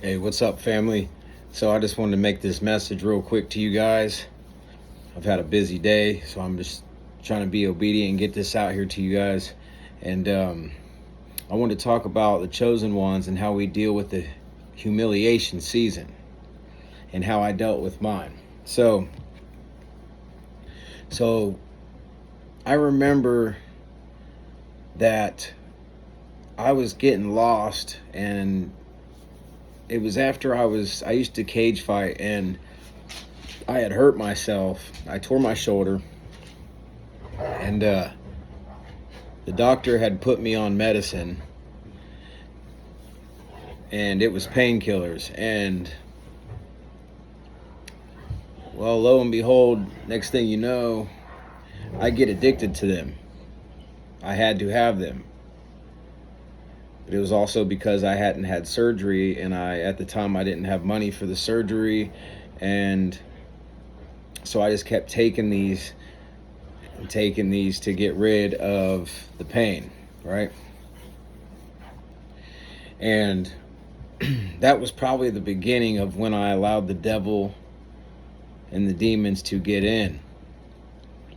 Hey, what's up, family? So I just wanted to make this message real quick to you guys. I've had a busy day, so I'm just trying to be obedient and get this out here to you guys. And I want to talk about the chosen ones and how we deal with the humiliation season and how I dealt with mine. So I remember that I was getting lost, and it was after I used to cage fight, and I had hurt myself. I tore my shoulder, and the doctor had put me on medicine, and it was painkillers. And well, lo and behold, next thing you know, I get addicted to them. I had to have them. But it was also because I hadn't had surgery, and at the time I didn't have money for the surgery, and so I just kept taking these to get rid of the pain, right? And that was probably the beginning of when I allowed the devil and the demons to get in,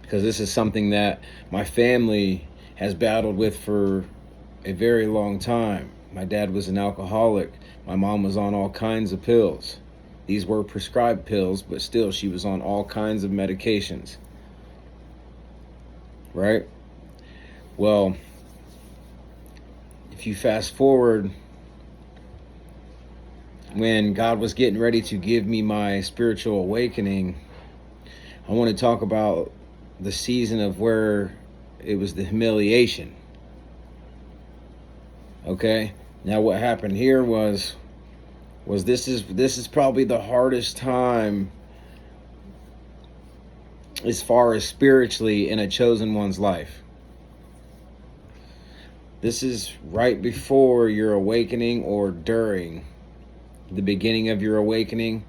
because this is something that my family has battled with for a very long time. My dad was an alcoholic. My mom was on all kinds of pills. These were prescribed pills, but still she was on all kinds of medications, right? Well, if you fast forward, when God was getting ready to give me my spiritual awakening, I want to talk about the season of where it was the humiliation. Okay? Now what happened here was this is probably the hardest time as far as spiritually in a chosen one's life. This is right before your awakening, or during the beginning of your awakening,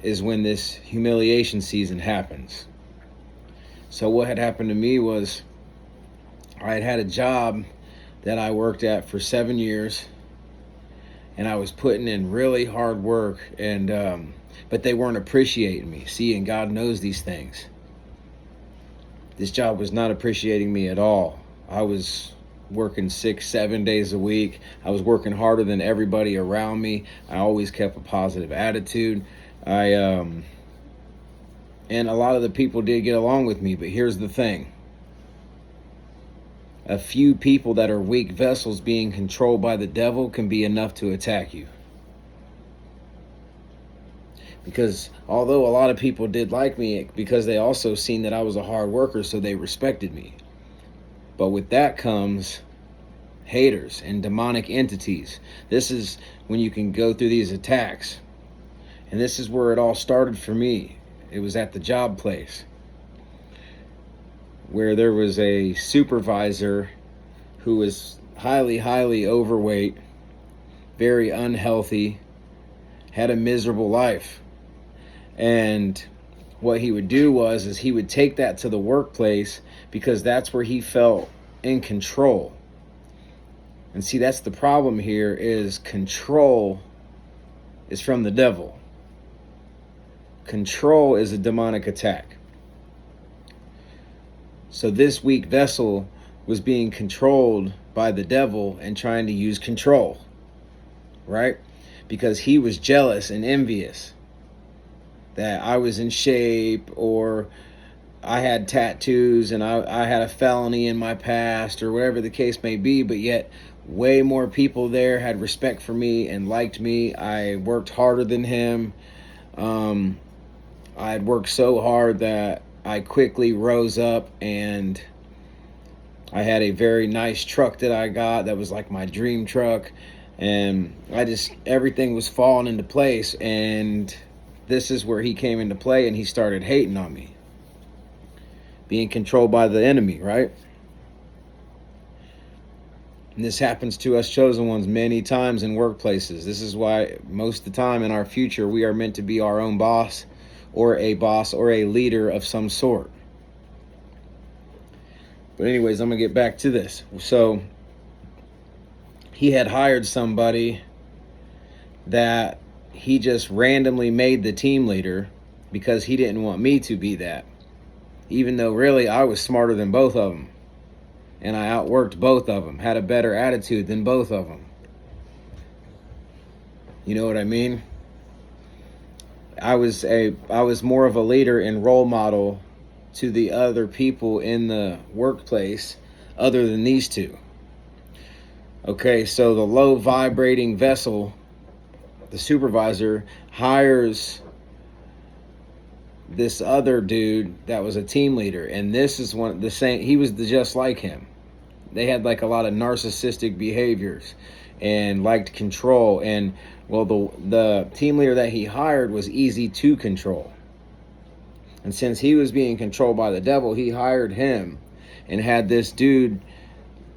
is when this humiliation season happens. So what had happened to me was I had a job that I worked at for 7 years, and I was putting in really hard work, and but they weren't appreciating me. See, and God knows these things. This job was not appreciating me at all. I was working 6-7 days a week. I was working harder than everybody around me. I always kept a positive attitude. And a lot of the people did get along with me, but here's the thing. A few people that are weak vessels being controlled by the devil can be enough to attack you. Because although a lot of people did like me, because they also seen that I was a hard worker, so they respected me. But with that comes haters and demonic entities. This is when you can go through these attacks. And this is where it all started for me. It was at the job place, where there was a supervisor who was highly overweight, very unhealthy, had a miserable life. And what he would do is he would take that to the workplace, because that's where he felt in control. And see, that's the problem here, is control is from the devil. Control is a demonic attack. So this weak vessel was being controlled by the devil and trying to use control, right? Because he was jealous and envious that I was in shape, or I had tattoos, and I had a felony in my past, or whatever the case may be, but yet way more people there had respect for me and liked me. I worked harder than him. I had worked so hard that I quickly rose up, and I had a very nice truck that I got that was like my dream truck, and everything was falling into place. And this is where he came into play, and he started hating on me, being controlled by the enemy, right? And this happens to us chosen ones many times in workplaces. This is why most of the time in our future, we are meant to be our own boss or a leader of some sort. But anyways, I'm going to get back to this. So he had hired somebody that he just randomly made the team leader because he didn't want me to be that. Even though really I was smarter than both of them. And I outworked both of them, had a better attitude than both of them. You know what I mean? I was more of a leader and role model to the other people in the workplace other than these two. Okay, so the low vibrating vessel, the supervisor, hires this other dude that was a team leader, and this is one the same. He was just like him. They had like a lot of narcissistic behaviors and liked control. And well, the team leader that he hired was easy to control. And since he was being controlled by the devil, he hired him and had this dude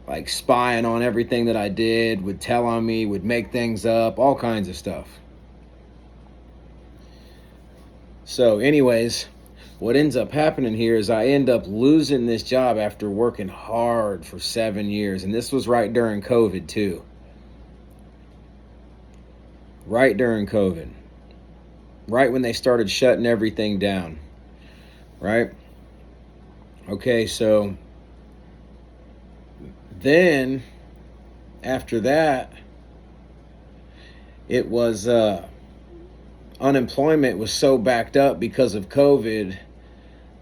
like spying on everything that I did, would tell on me, would make things up, all kinds of stuff. So anyways, what ends up happening here is I end up losing this job after working hard for 7 years. And this was right during COVID too. Right during COVID. Right when they started shutting everything down. Right? Okay, so then after that, it was unemployment was so backed up because of COVID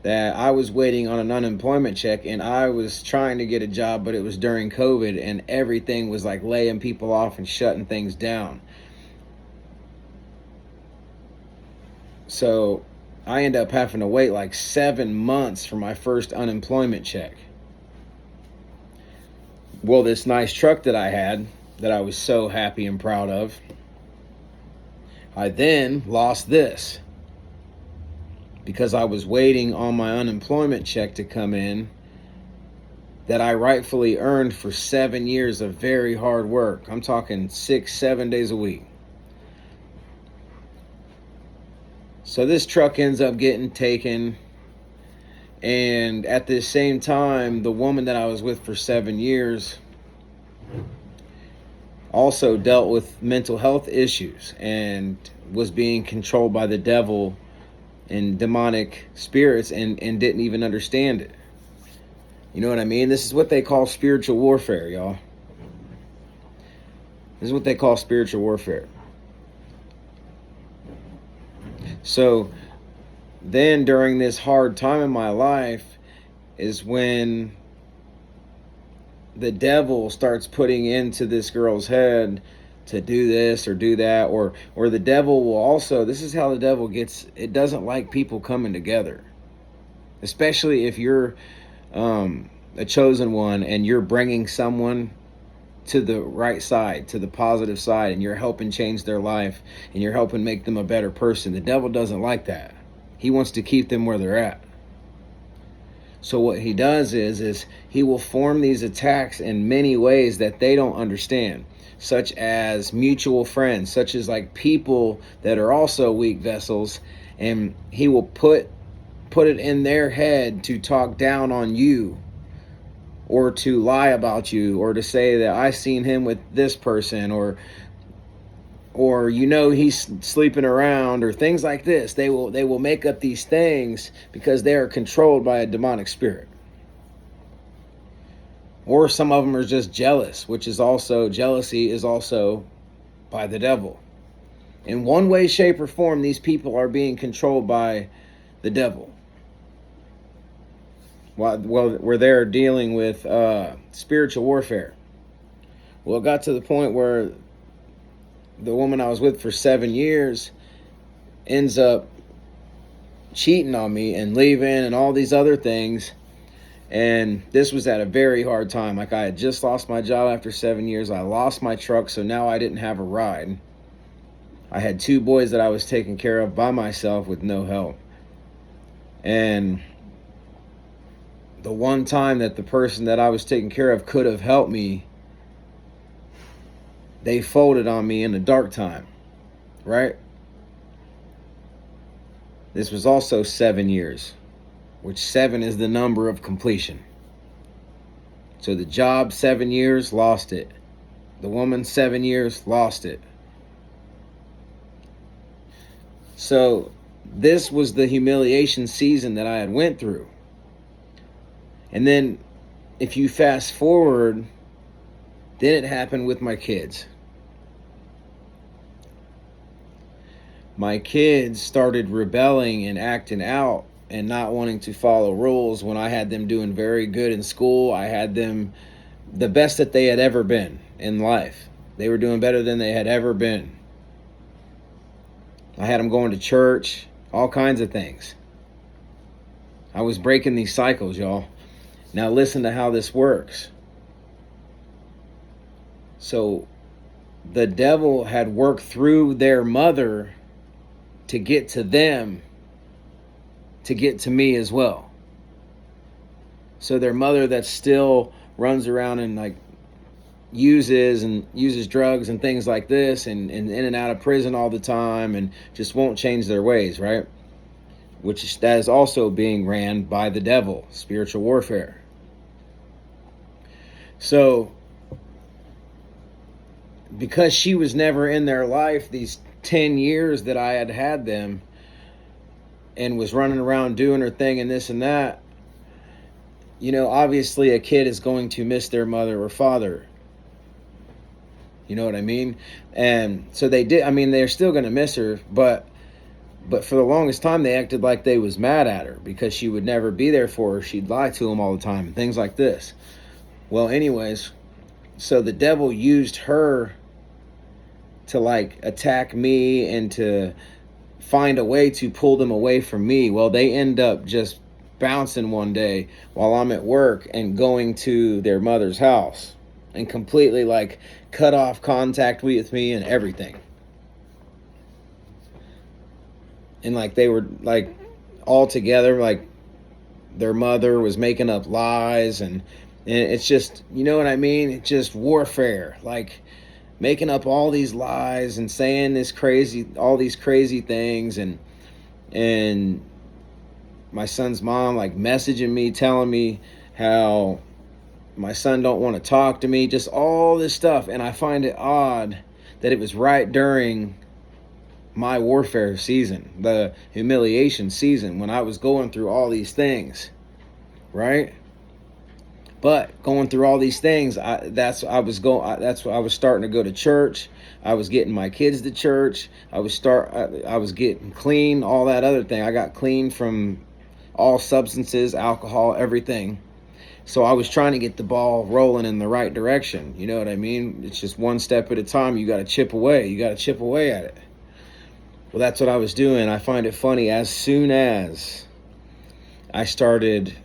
that I was waiting on an unemployment check, and I was trying to get a job, but it was during COVID and everything was like laying people off and shutting things down. So I ended up having to wait like 7 months for my first unemployment check. Well, this nice truck that I had that I was so happy and proud of, I then lost this because I was waiting on my unemployment check to come in that I rightfully earned for 7 years of very hard work. I'm talking 6-7 days a week. So this truck ends up getting taken, and at the same time, the woman that I was with for 7 years also dealt with mental health issues and was being controlled by the devil and demonic spirits and didn't even understand it. You know what I mean? This is what they call spiritual warfare, y'all. This is what they call spiritual warfare. So then during this hard time in my life is when the devil starts putting into this girl's head to do this or do that, or the devil will also, this is how the devil gets, it doesn't like people coming together, especially if you're a chosen one and you're bringing someone to the right side, to the positive side, and you're helping change their life and you're helping make them a better person. The devil doesn't like that. He wants to keep them where they're at. So what he does is he will form these attacks in many ways that they don't understand, such as mutual friends, such as like people that are also weak vessels, and he will put it in their head to talk down on you, or to lie about you, or to say that I seen him with this person, or you know he's sleeping around, or things like this. They will make up these things because they are controlled by a demonic spirit. Or some of them are just jealous, which is also, jealousy is also by the devil. In one way, shape, or form, these people are being controlled by the devil. Well, where they're dealing with spiritual warfare. Well, it got to the point where the woman I was with for 7 years ends up cheating on me and leaving and all these other things. And this was at a very hard time. Like, I had just lost my job after 7 years. I lost my truck, so now I didn't have a ride. I had 2 boys that I was taking care of by myself with no help. And the one time that the person that I was taking care of could have helped me, they folded on me in a dark time, right? This was also 7 years, which 7 is the number of completion. So the job, 7 years, lost it. The woman, 7 years, lost it. So this was the humiliation season that I had went through. And then if you fast forward, then it happened with my kids. My kids started rebelling and acting out and not wanting to follow rules when I had them doing very good in school. I had them the best that they had ever been in life. They were doing better than they had ever been. I had them going to church, all kinds of things. I was breaking these cycles, y'all. Now listen to how this works. So the devil had worked through their mother to get to them, to get to me as well. So their mother that still runs around and like uses drugs and things like this and in and out of prison all the time and just won't change their ways, right? That is also being ran by the devil, spiritual warfare. So because she was never in their life these 10 years that I had them and was running around doing her thing and this and that, you know, obviously a kid is going to miss their mother or father. You know what I mean? And so they did. I mean, they're still going to miss her, but for the longest time they acted like they was mad at her because she would never be there for her. She'd lie to them all the time and things like this. Well, anyways, so the devil used her to like attack me and to find a way to pull them away from me. Well, they end up just bouncing one day while I'm at work and going to their mother's house and completely like cut off contact with me and everything. And like they were like all together, like their mother was making up lies and it's just, you know what I mean? It's just warfare, like making up all these lies and saying all these crazy things and my son's mom like messaging me, telling me how my son don't want to talk to me, just all this stuff. And I find it odd that it was right during my warfare season, the humiliation season, when I was going through all these things, right? But going through all these things, I was starting to go to church. I was getting my kids to church. I was getting clean, all that other thing. I got clean from all substances, alcohol, everything. So I was trying to get the ball rolling in the right direction. You know what I mean? It's just one step at a time. You got to chip away. You got to chip away at it. Well, that's what I was doing. I find it funny. As soon as I started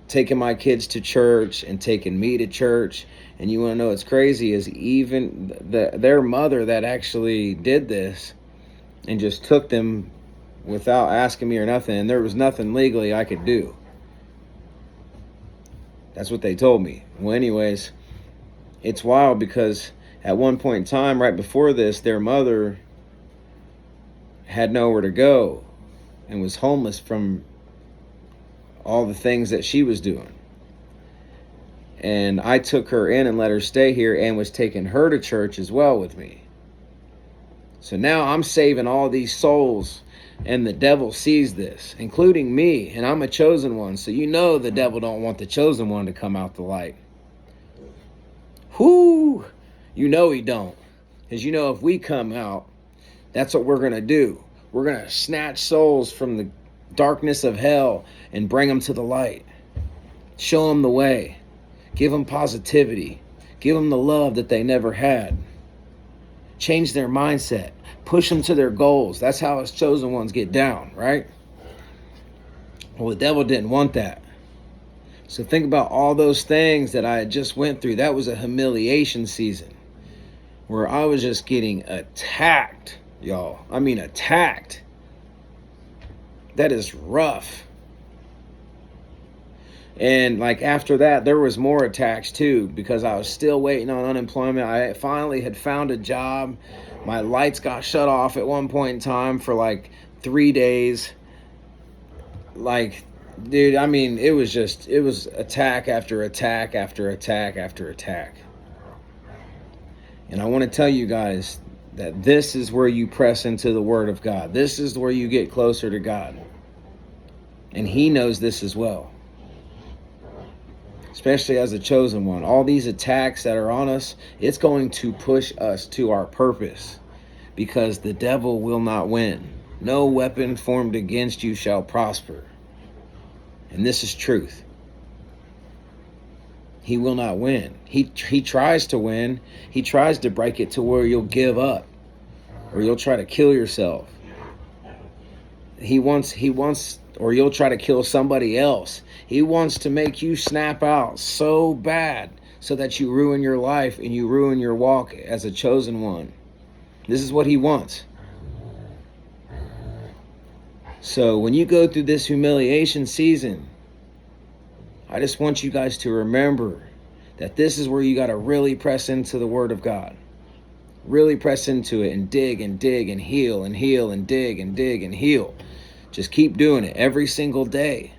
taking my kids to church and taking me to church, and you want to know what's crazy is even their mother that actually did this and just took them without asking me or nothing, and there was nothing legally I could do. That's what they told me. Well, anyways, it's wild because at one point in time, right before this, their mother had nowhere to go and was homeless from all the things that she was doing. And I took her in and let her stay here and was taking her to church as well with me. So now I'm saving all these souls, and the devil sees this, including me, and I'm a chosen one. So you know the devil don't want the chosen one to come out the light. Whoo! You know he don't. Because you know if we come out, that's what we're going to do. We're going to snatch souls from the darkness of hell and bring them to the light. Show them the way. Give them positivity. Give them the love that they never had. Change their mindset. Push them to their goals. That's how us chosen ones get down, right? Well, the devil didn't want that. So think about all those things that I had just went through. That was a humiliation season where I was just getting attacked, y'all. I mean, attacked. That is rough. And like after that, there was more attacks too, because I was still waiting on unemployment. I finally had found a job. My lights got shut off at one point in time for like 3 days. Like, dude, I mean, it was attack after attack after attack after attack. And I want to tell you guys, that this is where you press into the Word of God. This is where you get closer to God. And He knows this as well. Especially as a chosen one. All these attacks that are on us, it's going to push us to our purpose. Because the devil will not win. No weapon formed against you shall prosper. And this is truth. He will not win. He tries to win. He tries to break it to where you'll give up. Or you'll try to kill yourself. He wants, or you'll try to kill somebody else. He wants to make you snap out so bad so that you ruin your life and you ruin your walk as a chosen one. This is what he wants. So when you go through this humiliation season, I just want you guys to remember that this is where you got to really press into the Word of God. Really press into it and dig and heal and heal and dig and heal. Just keep doing it every single day.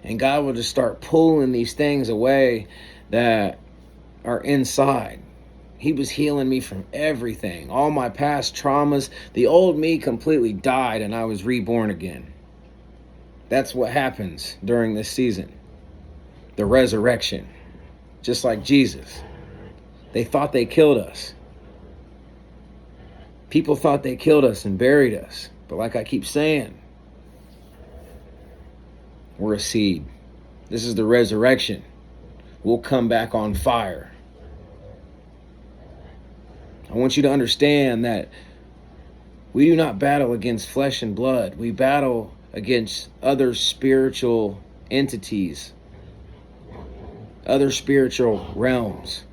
And God will just start pulling these things away that are inside. He was healing me from everything. All my past traumas. The old me completely died and I was reborn again. That's what happens during this season. The resurrection. Just like Jesus. They thought they killed us. People thought they killed us and buried us. But like I keep saying, we're a seed. This is the resurrection. We'll come back on fire. I want you to understand that we do not battle against flesh and blood. We battle against other spiritual entities, other spiritual realms.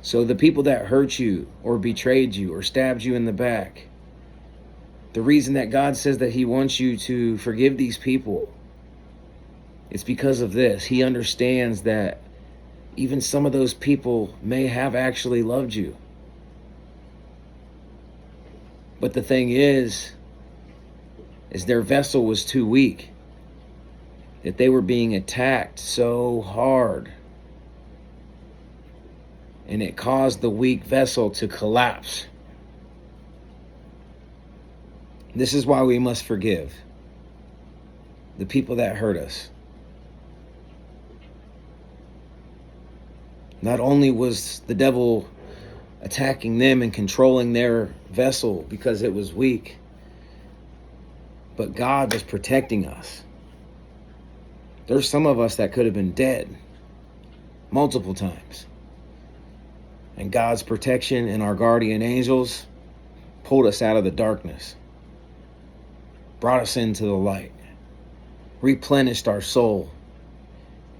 So the people that hurt you or betrayed you or stabbed you in the back, the reason that God says that He wants you to forgive these people, it's because of this. He understands that even some of those people may have actually loved you. But the thing is their vessel was too weak. That they were being attacked so hard. And it caused the weak vessel to collapse. This is why we must forgive the people that hurt us. Not only was the devil attacking them and controlling their vessel because it was weak, but God was protecting us. There's some of us that could have been dead multiple times. And God's protection and our guardian angels pulled us out of the darkness, brought us into the light, replenished our soul,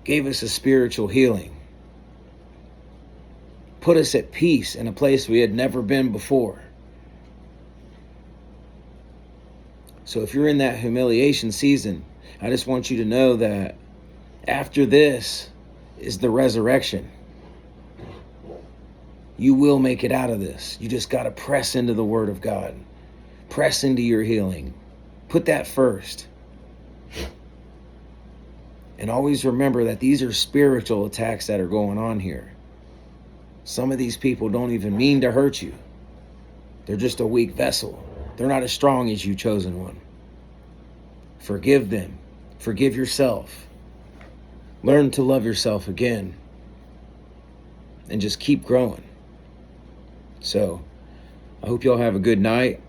gave us a spiritual healing, put us at peace in a place we had never been before. So if you're in that humiliation season, I just want you to know that after this is the resurrection. You will make it out of this. You just got to press into the Word of God. Press into your healing. Put that first. And always remember that these are spiritual attacks that are going on here. Some of these people don't even mean to hurt you. They're just a weak vessel. They're not as strong as you, chosen one. Forgive them. Forgive yourself. Learn to love yourself again. And just keep growing. So, I hope y'all have a good night.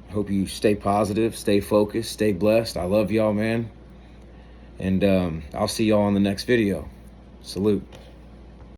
I hope you stay positive, stay focused, stay blessed. I love y'all, man. And I'll see y'all in the next video. Salute.